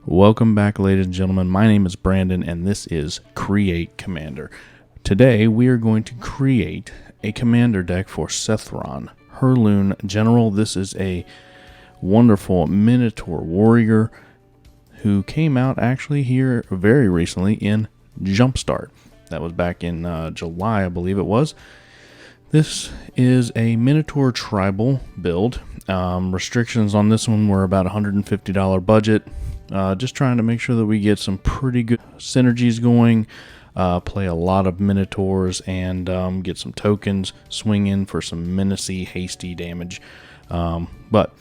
Welcome back, ladies and gentlemen. My name is Brandon, and this is Create Commander. Today, we are going to create a commander deck for Sethron Hurloon General. This is a wonderful minotaur warrior who came out actually here very recently in Jumpstart. That was back in July, I believe it was. This is a minotaur tribal build. Restrictions on this one were about $150 budget. Just trying to make sure that we get some pretty good synergies going, play a lot of minotaurs, and get some tokens, swing in for some menacing, hasty damage. But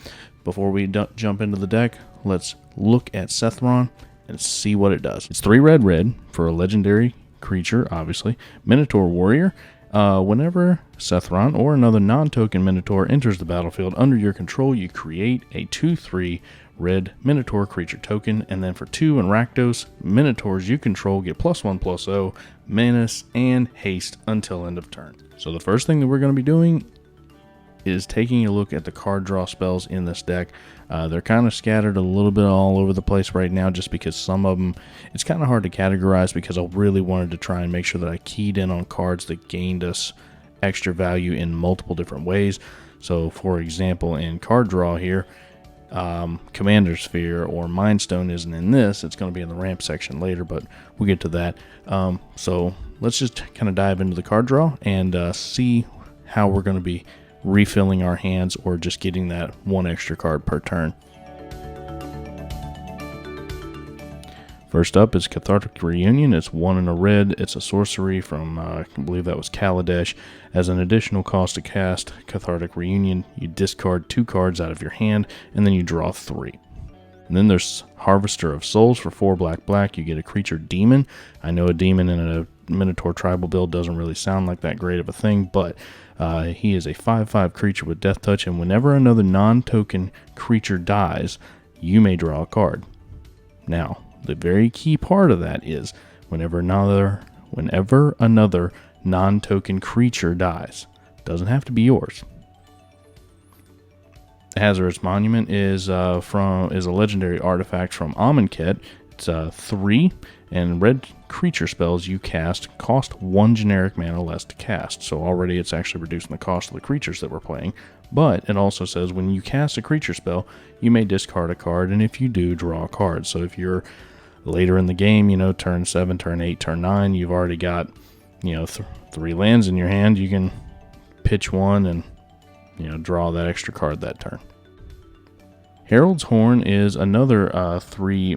before we jump into the deck, let's look at Sethron and see what it does. It's 3 red for a legendary creature, obviously. Minotaur warrior. Whenever Sethron or another non-token minotaur enters the battlefield under your control, you create a 2/3 red minotaur creature token, and then for 2 Rakdos minotaurs you control get +1/+0, menace, and haste until end of turn. So the first thing that we're going to be doing is taking a look at the card draw spells in this deck. They're kind of scattered a little bit all over the place right now, just because some of them, it's kind of hard to categorize, because I really wanted to try and make sure that I keyed in on cards that gained us extra value in multiple different ways. So for example, in card draw here, Commander Sphere or Mind Stone isn't in this. It's going to be in the ramp section later, but we'll get to that. So let's just kind of dive into the card draw and see how we're going to be refilling our hands or just getting that 1 extra card per turn. First up is Cathartic Reunion. It's 1 and a red. It's a sorcery from, I believe that was Kaladesh. As an additional cost to cast Cathartic Reunion, you discard 2 cards out of your hand, and then you draw 3. And then there's Harvester of Souls for 4 black. You get a creature demon. I know a demon in a Minotaur tribal build doesn't really sound like that great of a thing, but he is a 5/5 creature with Death Touch, and whenever another non-token creature dies, you may draw a card. Now, the very key part of that is whenever another non-token creature dies. Doesn't have to be yours. Hazardous Monument is a legendary artifact from Amonkhet. It's 3, and red creature spells you cast cost 1 generic mana less to cast. So already it's actually reducing the cost of the creatures that we're playing. But it also says when you cast a creature spell, you may discard a card, and if you do, draw a card. So if you're later in the game, turn 7, turn 8, turn 9, you've already got, 3 lands in your hand, you can pitch 1 and, draw that extra card that turn. Herald's Horn is another 3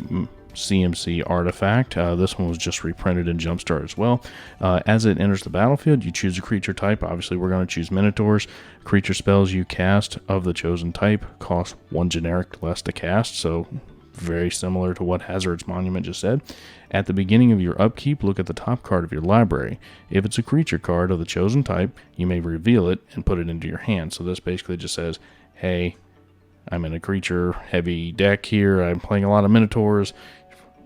CMC artifact. This one was just reprinted in Jumpstart as well. As it enters the battlefield, you choose a creature type. Obviously, we're going to choose Minotaurs. Creature spells you cast of the chosen type cost 1 generic less to cast, so very similar to what Hazardous Monument just said. At the beginning of your upkeep, look at the top card of your library. If it's a creature card of the chosen type, you may reveal it and put it into your hand. So this basically just says, hey, I'm in a creature-heavy deck here. I'm playing a lot of Minotaurs.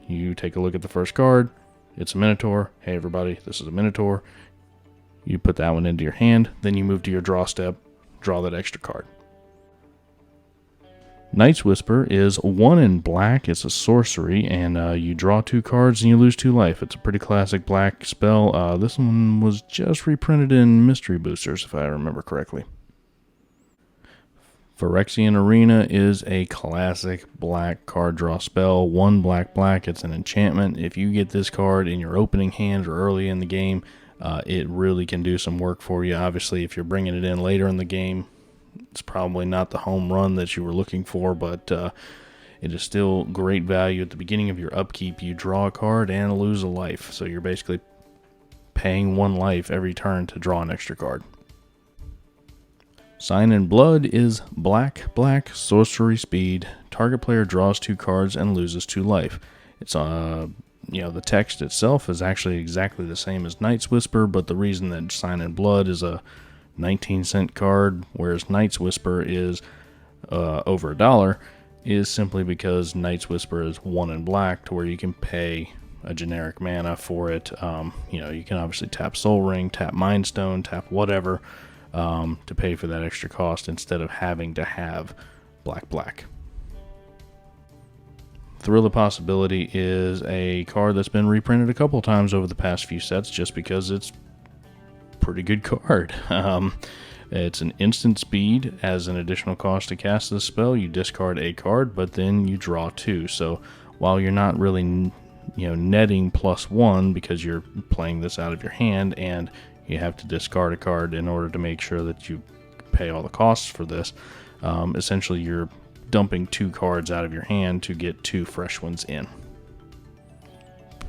You take a look at the first card. It's a Minotaur. Hey, everybody, this is a Minotaur. You put that one into your hand. Then you move to your draw step. Draw that extra card. Night's Whisper is 1 in black. It's a sorcery, and you draw 2 cards and you lose 2 life. It's a pretty classic black spell. This one was just reprinted in Mystery Boosters, if I remember correctly. Phyrexian Arena is a classic black card draw spell. 1 black. It's an enchantment. If you get this card in your opening hand or early in the game, it really can do some work for you. Obviously, if you're bringing it in later in the game, it's probably not the home run that you were looking for, but it is still great value. At the beginning of your upkeep, you draw a card and lose a life. So you're basically paying 1 life every turn to draw an extra card. Sign in Blood is black, sorcery speed. Target player draws 2 cards and loses 2 life. It's the text itself is actually exactly the same as Night's Whisper, but the reason that Sign in Blood is a 19-cent card, whereas Night's Whisper is over $1, is simply because Night's Whisper is 1 in black, to where you can pay a generic mana for it. You know, you can obviously tap Soul Ring, tap Mind Stone, tap whatever to pay for that extra cost instead of having to have black. Thrill of Possibility is a card that's been reprinted a couple times over the past few sets just because it's a pretty good card. It's an instant speed. As an additional cost to cast this spell, you discard a card, but then you draw 2. So while you're not really, you know, netting +1 because you're playing this out of your hand and you have to discard a card in order to make sure that you pay all the costs for this, essentially you're dumping 2 cards out of your hand to get 2 fresh ones in.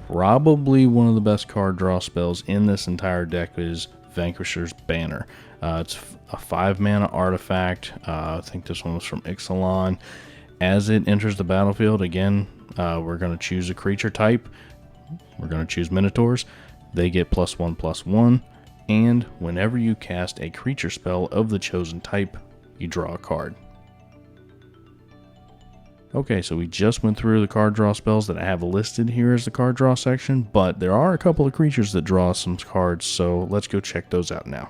Probably one of the best card draw spells in this entire deck is Vanquishers Banner. It's a 5 mana artifact. I think this one was from Ixalan. As it enters the battlefield, again, we're going to choose a creature type. We're going to choose Minotaurs. They get +1/+1. And whenever you cast a creature spell of the chosen type, you draw a card. Okay, so we just went through the card draw spells that I have listed here as the card draw section, but there are a couple of creatures that draw some cards, so let's go check those out now.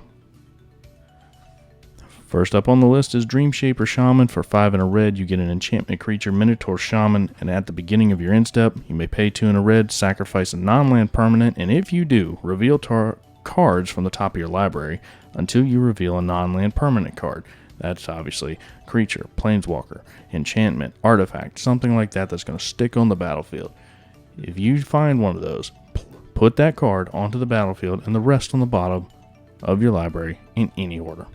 First up on the list is Dreamshaper Shaman. For 5 and a red, you get an enchantment creature, Minotaur Shaman, and at the beginning of your end step, you may pay 2 and a red, sacrifice a non-land permanent, and if you do, reveal cards from the top of your library until you reveal a non-land permanent card. That's obviously creature, planeswalker, enchantment, artifact, something like that that's going to stick on the battlefield. If you find one of those, put that card onto the battlefield and the rest on the bottom of your library in any order.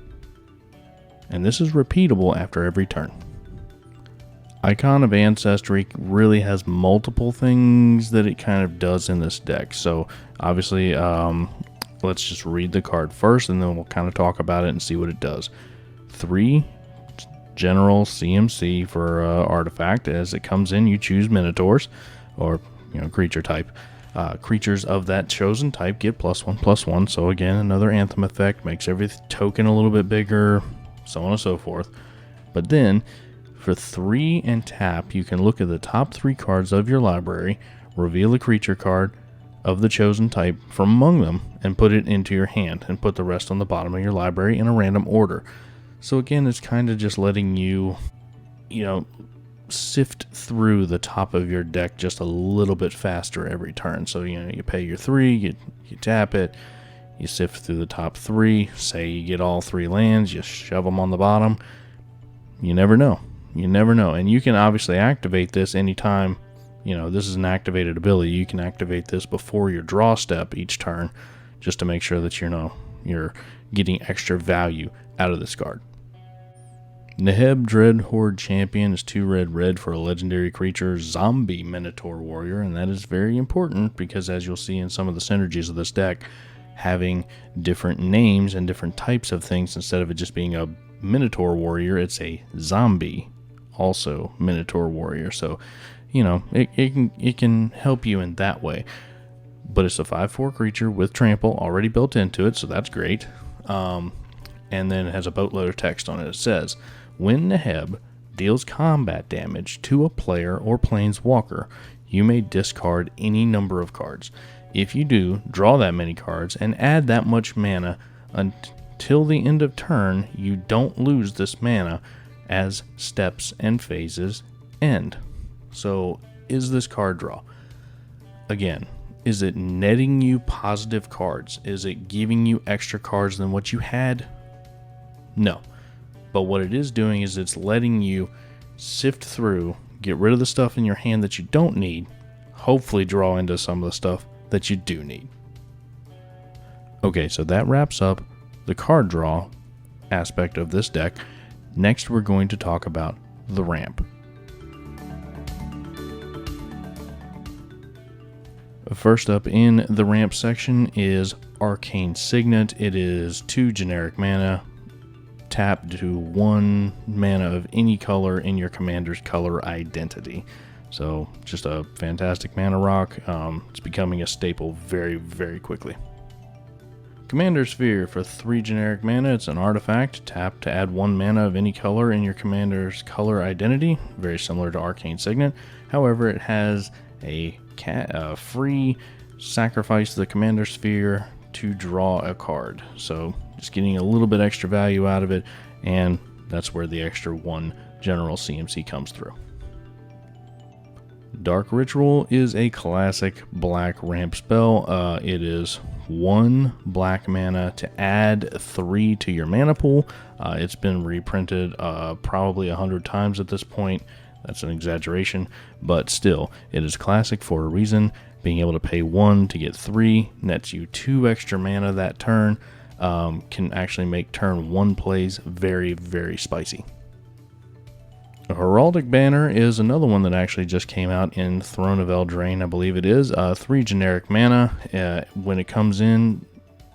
And this is repeatable after every turn. Icon of Ancestry really has multiple things that it kind of does in this deck. So obviously, let's just read the card first and then we'll kind of talk about it and see what it does. 3 general CMC for artifact. As it comes in, you choose Minotaurs, or creature type. Creatures of that chosen type get +1/+1. So again, another Anthem effect, makes every token a little bit bigger, so on and so forth. But then, for 3 and tap, you can look at the top 3 cards of your library, reveal a creature card of the chosen type from among them, and put it into your hand, and put the rest on the bottom of your library in a random order. So again, it's kind of just letting you, sift through the top of your deck just a little bit faster every turn. So, you pay your 3, you tap it, you sift through the top 3, say you get all 3 lands, you shove them on the bottom. You never know. And you can obviously activate this anytime, this is an activated ability. You can activate this before your draw step each turn just to make sure that you're getting extra value out of this card. Neheb Dreadhorde Champion is 2 red for a legendary creature, zombie Minotaur Warrior, and that is very important because, as you'll see in some of the synergies of this deck, having different names and different types of things, instead of it just being a Minotaur Warrior, it's a zombie, also Minotaur Warrior. So, it can help you in that way. But it's a 5/4 creature with trample already built into it, so that's great. And then it has a boatload of text on it. It says, when Neheb deals combat damage to a player or planeswalker, you may discard any number of cards. If you do, draw that many cards and add that much mana until the end of turn. You don't lose this mana as steps and phases end. So, is this card draw? Again, is it netting you positive cards? Is it giving you extra cards than what you had? No. But what it is doing is it's letting you sift through, get rid of the stuff in your hand that you don't need, hopefully draw into some of the stuff that you do need. Okay, so that wraps up the card draw aspect of this deck. Next, we're going to talk about the ramp. First up in the ramp section is Arcane Signet. It is 2 generic mana. Tap to 1 mana of any color in your commander's color identity. So just a fantastic mana rock. It's becoming a staple very, very quickly. Commander Sphere for 3 generic mana. It's an artifact. Tap to add 1 mana of any color in your commander's color identity. Very similar to Arcane Signet. However, it has a free sacrifice the commander sphere to draw a card. So just getting a little bit extra value out of it, and that's where the extra 1 general CMC comes through. Dark Ritual is a classic black ramp spell. It is 1 black mana to add 3 to your mana pool. It's been reprinted probably 100 times at this point. That's an exaggeration, but still, it is classic for a reason. Being able to pay 1 to get 3 nets you 2 extra mana that turn. Can actually make turn 1 plays very, very spicy. A Heraldic Banner is another one that actually just came out in Throne of Eldraine, I believe it is. 3 generic mana. When it comes in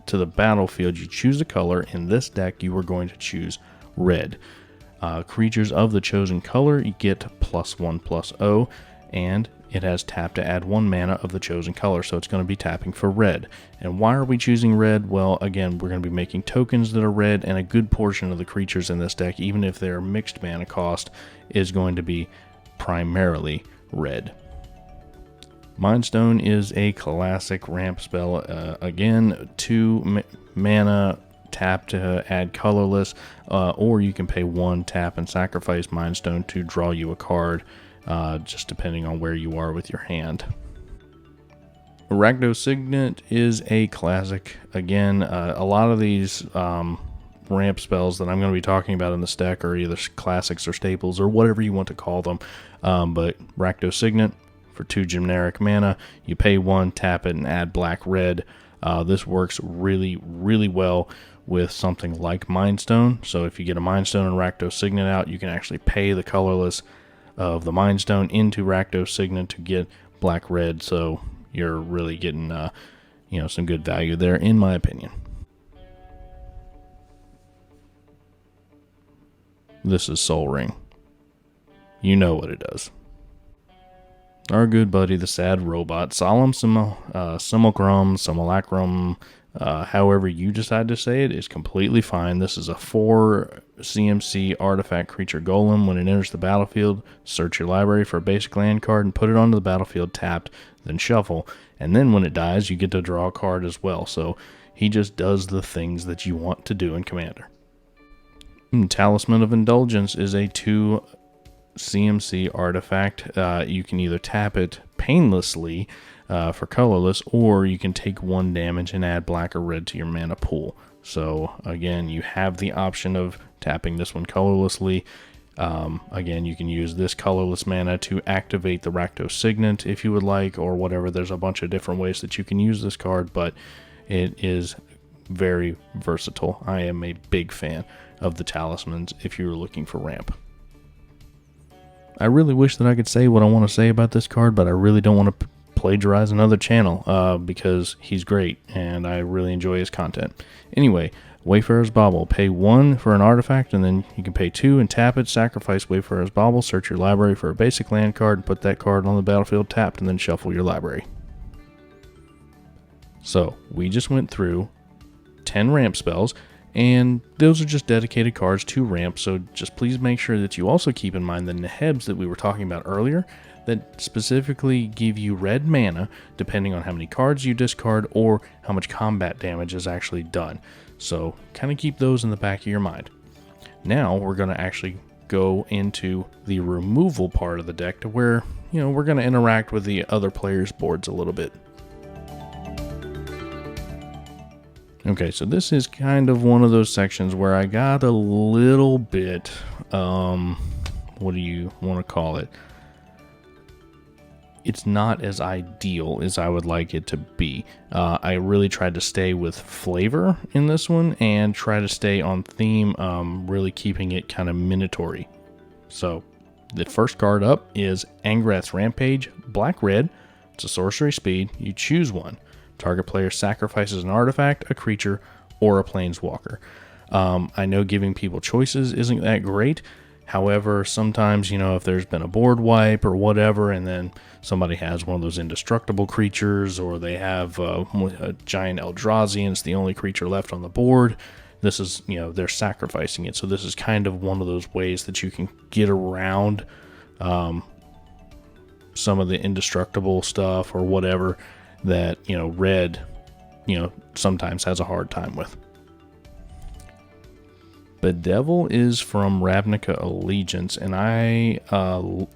to the battlefield, you choose a color. In this deck, you are going to choose red. Creatures of the chosen color, you get +1/+0, and it has tap to add 1 mana of the chosen color, so it's going to be tapping for red. And why are we choosing red? Well, again, we're going to be making tokens that are red, and a good portion of the creatures in this deck, even if they're mixed mana cost, is going to be primarily red. Mindstone is a classic ramp spell. Again, 2 mana, tap to add colorless, or you can pay 1 tap and sacrifice Mindstone to draw you a card. Just depending on where you are with your hand. Ragnocignet is a classic. Again, a lot of these ramp spells that I'm going to be talking about in this deck are either classics or staples or whatever you want to call them. But Ragnocignet, for 2 generic mana, you pay 1, tap it, and add black-red. This works really, really well with something like Mindstone. So if you get a Mindstone and Ragnocignet out, you can actually pay the colorless of the Mindstone into Ragnocignet to get black-red, so you're really getting some good value there, in my opinion. This is Sol Ring. You know what it does. Our good buddy, the sad robot, Solemn Simulacrum, however you decide to say it, is completely fine. This is a 4 CMC artifact creature golem. When it enters the battlefield, search your library for a basic land card and put it onto the battlefield tapped, then shuffle. And then when it dies, you get to draw a card as well. So he just does the things that you want to do in Commander. Talisman of Indulgence is a 2 CMC artifact. You can either tap it painlessly for colorless, or you can take 1 damage and add black or red to your mana pool. So again, you have the option of tapping this one colorlessly. Again, you can use this colorless mana to activate the Ragnocignet if you would like, or whatever. There's a bunch of different ways that you can use this card, but it is very versatile. I am a big fan of the talismans if you're looking for ramp. I really wish that I could say what I want to say about this card, but I really don't want to plagiarize another channel because he's great and I really enjoy his content. Anyway, Wayfarer's Bauble. Pay 1 for an artifact, and then you can pay 2 and tap it, sacrifice Wayfarer's Bauble, search your library for a basic land card, and put that card on the battlefield tapped, and then shuffle your library. So, we just went through 10 ramp spells, and those are just dedicated cards to ramp, so just please make sure that you also keep in mind the Nehebs that we were talking about earlier that specifically give you red mana depending on how many cards you discard or how much combat damage is actually done. So kind of keep those in the back of your mind. Now we're going to actually go into the removal part of the deck to where, we're going to interact with the other players' boards a little bit. Okay, so this is kind of one of those sections where I got a little bit, what do you want to call it? It's not as ideal as I would like it to be. I really tried to stay with flavor in this one and try to stay on theme, really keeping it kind of minotaur-y. So the first card up is Angrath's Rampage, black-red. It's a sorcery speed. You choose one. Target player sacrifices an artifact, a creature, or a planeswalker. I know giving people choices isn't that great. However, sometimes, if there's been a board wipe or whatever, and then somebody has one of those indestructible creatures, or they have a giant Eldrazi and it's the only creature left on the board, this is, they're sacrificing it. So this is kind of one of those ways that you can get around some of the indestructible stuff or whatever that, red, sometimes has a hard time with. Bedevil is from Ravnica Allegiance, and I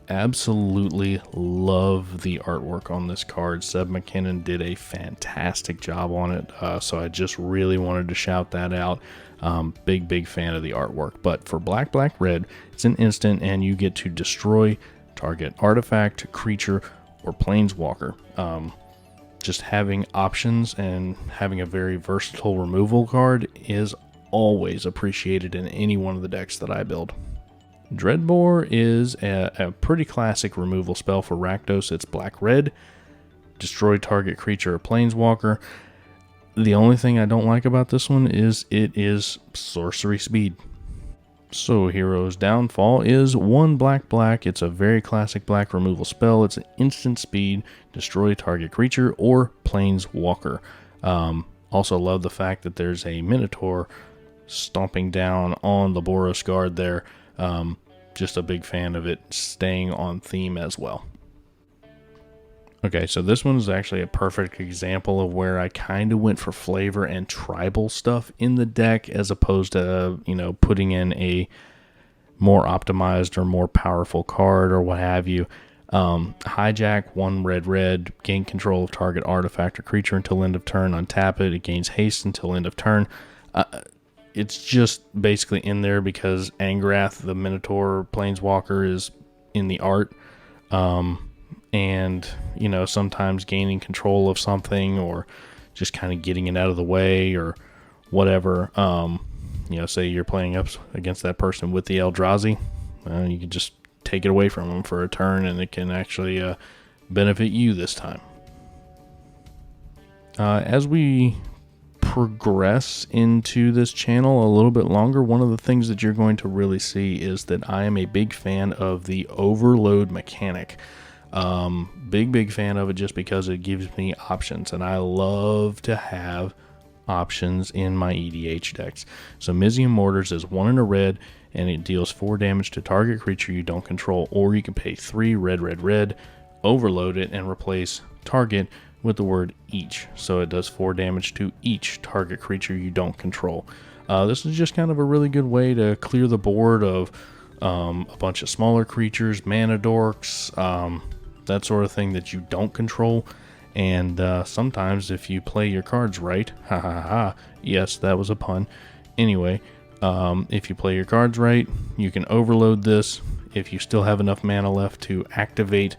absolutely love the artwork on this card. Seb McKinnon did a fantastic job on it, so I just really wanted to shout that out. Big fan of the artwork. But for black, red, it's an instant, and you get to destroy target artifact, creature, or planeswalker. Just having options and having a very versatile removal card is always appreciated in any one of the decks that I build. Dreadbore is a pretty classic removal spell for Rakdos. It's black-red, destroy target creature or planeswalker. The only thing I don't like about this one is it is sorcery speed. So Hero's Downfall is 1 black. It's a very classic black removal spell. It's an instant speed, destroy target creature or planeswalker. Also love the fact that there's a minotaur stomping down on the Boros Guard there. Just a big fan of it staying on theme as well. Okay, so this one is actually a perfect example of where I kind of went for flavor and tribal stuff in the deck as opposed to, putting in a more optimized or more powerful card or what have you. Hijack, 1 red, gain control of target artifact or creature until end of turn, untap it, it gains haste until end of turn. It's just basically in there because Angrath, the Minotaur Planeswalker, is in the art. And, sometimes gaining control of something or just kind of getting it out of the way or whatever. Say you're playing up against that person with the Eldrazi, you can just take it away from them for a turn and it can actually benefit you this time. As we progress into this channel a little bit longer, one of the things that you're going to really see is that I am a big fan of the overload mechanic. Big fan of it just because it gives me options, and I love to have options in my EDH decks. So Mizium Mortars is 1 and a red, and it deals 4 damage to target creature you don't control, or you can pay 3 red, overload it, and replace target with the word each. So it does 4 damage to each target creature you don't control. This is just kind of a really good way to clear the board of a bunch of smaller creatures, mana dorks, that sort of thing that you don't control. And sometimes if you play your cards right, yes, that was a pun. Anyway, if you play your cards right, you can overload this. If you still have enough mana left to activate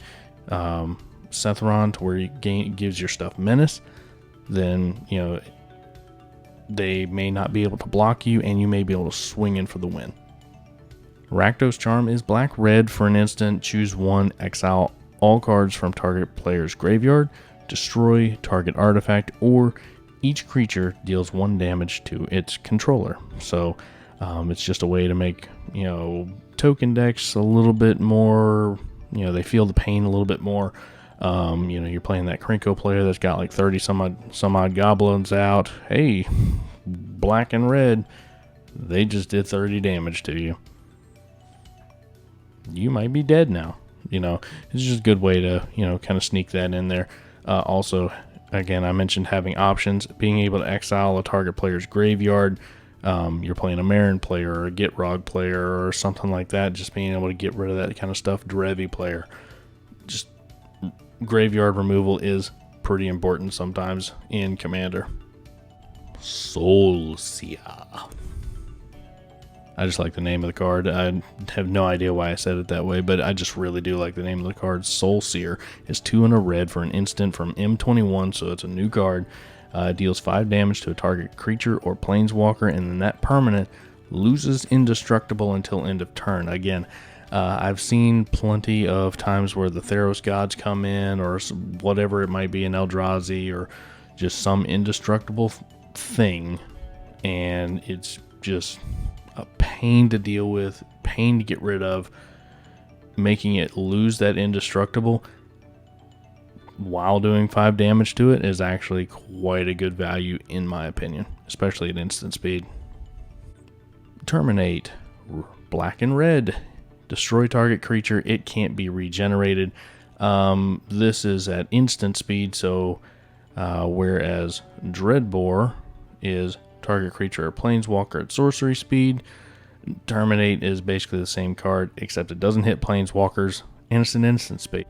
Sethron to where it gives your stuff menace, then they may not be able to block you and you may be able to swing in for the win. Rakdos Charm is black-red for an instant. Choose 1, exile all cards from target player's graveyard, destroy target artifact, or each creature deals 1 damage to its controller. So it's just a way to make token decks a little bit more, they feel the pain a little bit more. You're playing that Krenko player that's got like 30 some odd goblins out. Hey, black and red, they just did 30 damage to you. You might be dead now. It's just a good way to, kind of sneak that in there. Also, again, I mentioned having options, being able to exile a target player's graveyard. You're playing a Marin player or a Gitrog player or something like that. Just being able to get rid of that kind of stuff. Drevi player. Just graveyard removal is pretty important sometimes in Commander. Soulsia. I just like the name of the card. I have no idea why I said it that way, but I just really do like the name of the card. Seer is 2 and a red for an instant from M21, so it's a new card. It deals 5 damage to a target creature or planeswalker, and then that permanent loses indestructible until end of turn. Again, I've seen plenty of times where the Theros gods come in, or whatever it might be, an Eldrazi, or just some indestructible thing, and it's just a pain to deal with, pain to get rid of. Making it lose that indestructible while doing 5 damage to it is actually quite a good value in my opinion, especially at instant speed. Terminate, black and red, destroy target creature, it can't be regenerated. This is at instant speed, so whereas Dreadbore is target creature or planeswalker at sorcery speed, Terminate is basically the same card, except it doesn't hit planeswalkers, and it's an instant speed.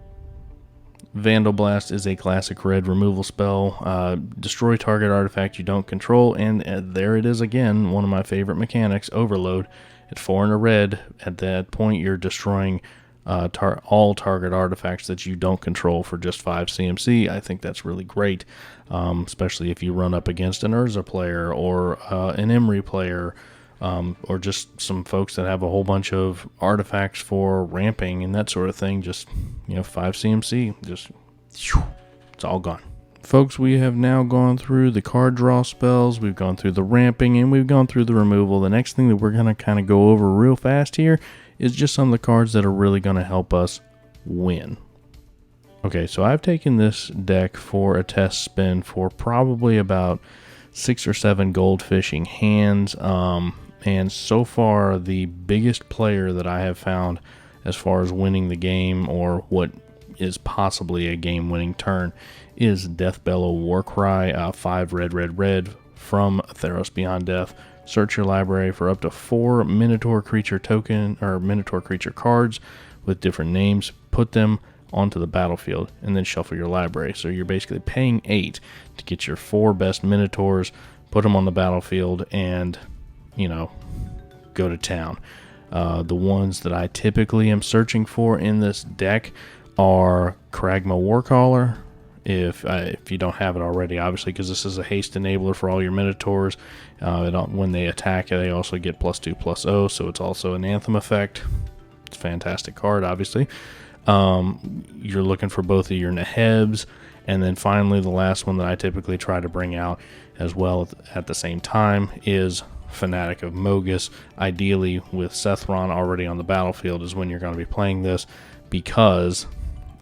Vandalblast is a classic red removal spell. Destroy target artifact you don't control, and there it is again, one of my favorite mechanics, Overload. At 4 and a red, at that point you're destroying all target artifacts that you don't control for just 5 CMC. I think that's really great, especially if you run up against an Urza player or an Emery player, or just some folks that have a whole bunch of artifacts for ramping and that sort of thing. Just, 5 CMC, just, it's all gone. Folks, we have now gone through the card draw spells, we've gone through the ramping, and we've gone through the removal. The next thing that we're going to kind of go over real fast here is just some of the cards that are really going to help us win. Okay, so I've taken this deck for a test spin for probably about 6 or 7 goldfishing hands, and so far the biggest player that I have found as far as winning the game, or what is possibly a game-winning turn, is Deathbellow Warcry, 5 red from Theros Beyond Death. Search your library for up to 4 Minotaur creature token or Minotaur creature cards with different names. Put them onto the battlefield and then shuffle your library. So you're basically paying 8 to get your 4 best Minotaurs, put them on the battlefield, and go to town. The ones that I typically am searching for in this deck are Cragma Warcaller, if you don't have it already, obviously, because this is a haste enabler for all your Minotaurs. When they attack, they also get +2/+0, so it's also an Anthem effect. It's a fantastic card, obviously. You're looking for both of your Nehebs, and then finally the last one that I typically try to bring out as well at the same time is Fanatic of Mogus. Ideally with Sethron already on the battlefield is when you're going to be playing this, because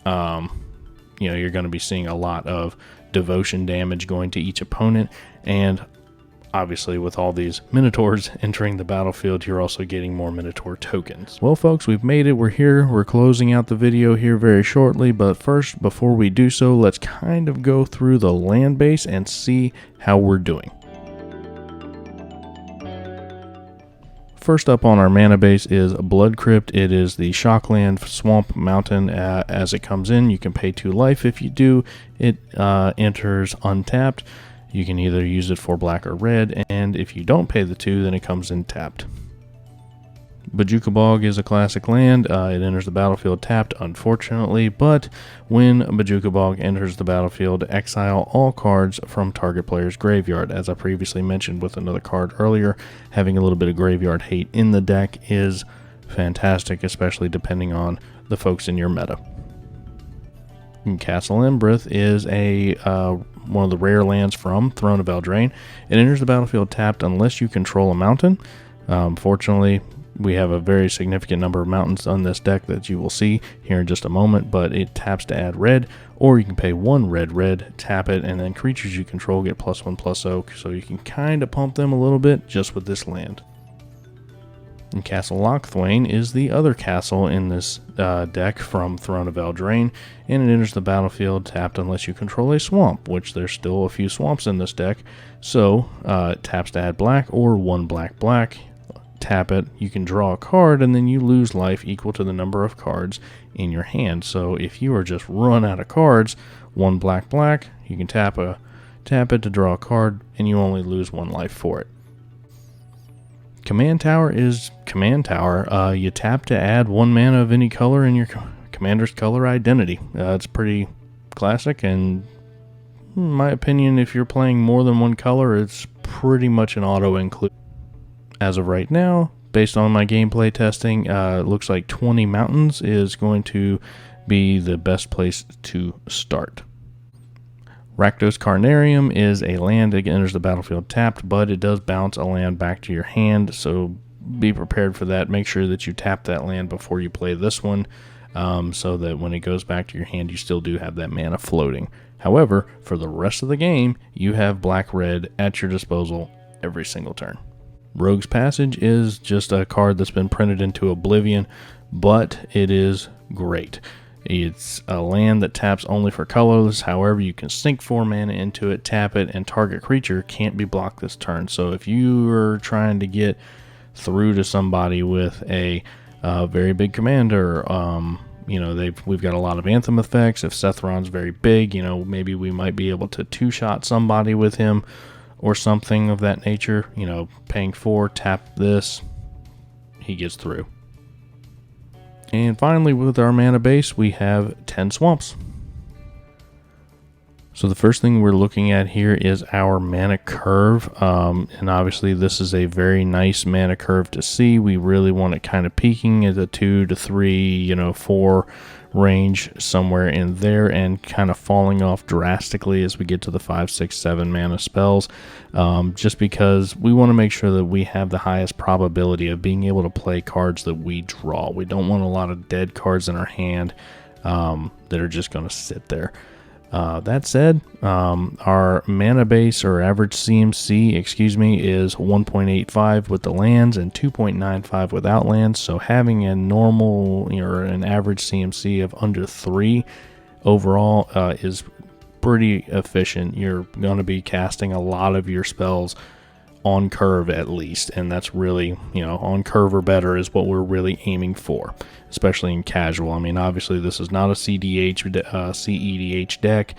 you're going to be seeing a lot of devotion damage going to each opponent, and obviously with all these Minotaurs entering the battlefield, you're also getting more Minotaur tokens. Well folks, we've made it, we're here, we're closing out the video here very shortly, but first, before we do so, let's kind of go through the land base and see how we're doing. First up on our mana base is Blood Crypt. It is the Shockland Swamp Mountain. As it comes in, you can pay 2 life. If you do, it enters untapped. You can either use it for black or red, and if you don't pay the 2, then it comes in tapped. Bojuka Bog is a classic land. It enters the battlefield tapped, unfortunately, but when Bojuka Bog enters the battlefield, exile all cards from target player's graveyard. As I previously mentioned with another card earlier, having a little bit of graveyard hate in the deck is fantastic, especially depending on the folks in your meta. Castle Embrith is one of the rare lands from Throne of Eldraine. It enters the battlefield tapped unless you control a mountain. Fortunately, we have a very significant number of mountains on this deck that you will see here in just a moment, but it taps to add red, or you can pay 1 red, tap it, and then creatures you control get +1/+0, so you can kind of pump them a little bit just with this land. And Castle Lochthwain is the other castle in this deck from Throne of Eldraine, and it enters the battlefield tapped unless you control a swamp, which there's still a few swamps in this deck, so it taps to add black, or 1 black. Tap it, you can draw a card, and then you lose life equal to the number of cards in your hand. So if you are just run out of cards, 1 black, you can tap it to draw a card, and you only lose 1 life for it. Command Tower is Command Tower. You tap to add 1 mana of any color in your commander's color identity. It's pretty classic, and in my opinion, if you're playing more than 1 color, it's pretty much an auto-include. As of right now, based on my gameplay testing, it looks like 20 mountains is going to be the best place to start. Rakdos Carnarium is a land that enters the battlefield tapped, but it does bounce a land back to your hand, so be prepared for that. Make sure that you tap that land before you play this one, so that when it goes back to your hand, you still do have that mana floating. However, for the rest of the game, you have black-red at your disposal every single turn. Rogue's Passage is just a card that's been printed into oblivion, but it is great. It's a land that taps only for colorless. However, you can sink 4 mana into it, tap it, and target creature can't be blocked this turn. So if you are trying to get through to somebody with a very big commander, you know, we've got a lot of Anthem effects. If Sethron's very big, you know, maybe we might be able to 2-shot somebody with him or something of that nature. You know, paying 4, tap this, he gets through. And finally, with our mana base, we have 10 swamps. So the first thing we're looking at here is our mana curve. And obviously this is a very nice mana curve to see. We really want it kind of peaking at the 2 to 3, you know, 4 range, somewhere in there, and kind of falling off drastically as we get to the 5, 6, 7 mana spells, just because we want to make sure that we have the highest probability of being able to play cards that we draw. We don't want a lot of dead cards in our hand that are just going to sit there. That said, our mana base, or average CMC, is 1.85 with the lands and 2.95 without lands. So having a normal, or an average CMC of under 3 overall is pretty efficient. You're going to be casting a lot of your spells on curve at least, and that's really, you know, on curve or better is what we're really aiming for, especially in casual. I mean, obviously this is not a CEDH deck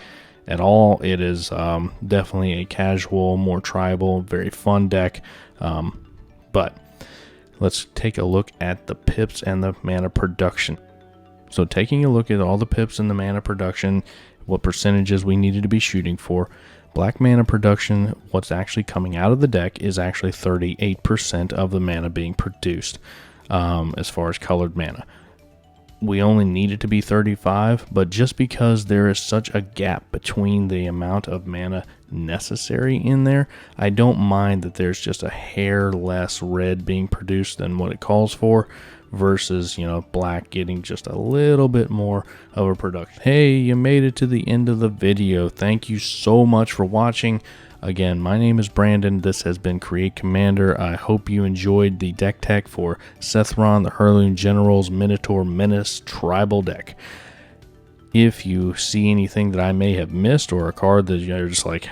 at all. It is definitely a casual, more tribal, very fun deck, but let's take a look at the pips and the mana production. So taking a look at all the pips and the mana production, what percentages we needed to be shooting for. Black mana production, what's actually coming out of the deck, is actually 38% of the mana being produced as far as colored mana. We only need it to be 35, but just because there is such a gap between the amount of mana necessary in there, I don't mind that there's just a hair less red being produced than what it calls for, versus, you know, black getting just a little bit more of a production. Hey, you made it to the end of the video. Thank you so much for watching. Again, my name is Brandon. This has been Create Commander. I hope you enjoyed the deck tech for Sethron the Hurloon General's Minotaur Menace Tribal deck. If you see anything that I may have missed, or a card that you're just like,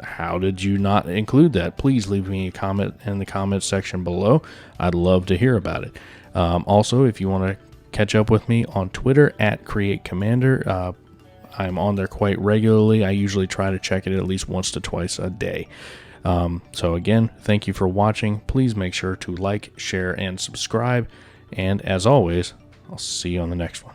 how did you not include that, please leave me a comment in the comment section below. I'd love to hear about it. Also, if you want to catch up with me on Twitter at Create Commander, I'm on there quite regularly. I usually try to check it at least once to twice a day. So again, thank you for watching. Please make sure to like, share, and subscribe. And as always, I'll see you on the next one.